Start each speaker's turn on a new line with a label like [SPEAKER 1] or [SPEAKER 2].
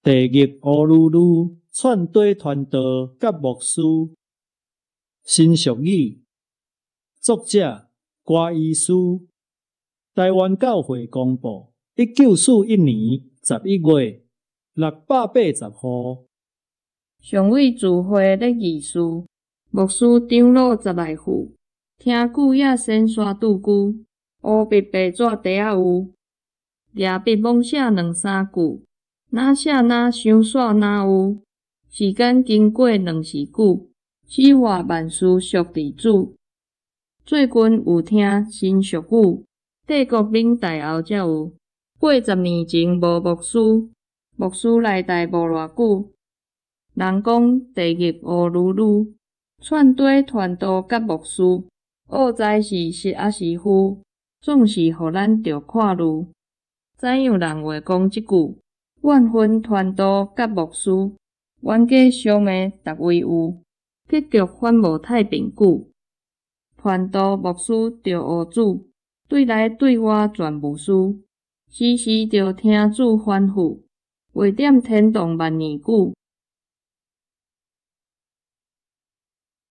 [SPEAKER 1] 地狱乌噜噜，串堆传道甲牧师。新俗语，作者瓜医师，台湾教会公布，1941年11月680号。
[SPEAKER 2] 上位聚会咧议事，牧师长老10来户，听久也先山拄久，乌白白纸地仔有，掠笔猛写2、3句，哪写哪伤煞哪有。时间经过2时久，四化万事属地主。最近有听新俗语，帝国明代后才有，80年前无牧师，牧师来台无偌久。人讲地狱乌噜噜，串堆传道甲牧师，恶在是实也是虚，总是互咱着看路。怎样人话讲即句？怨恨传道甲牧师，冤家相骂逐位有，结局反无太平久。传道牧师着学主，对内对外全无事，时时着听主吩咐，袂点天动万年久。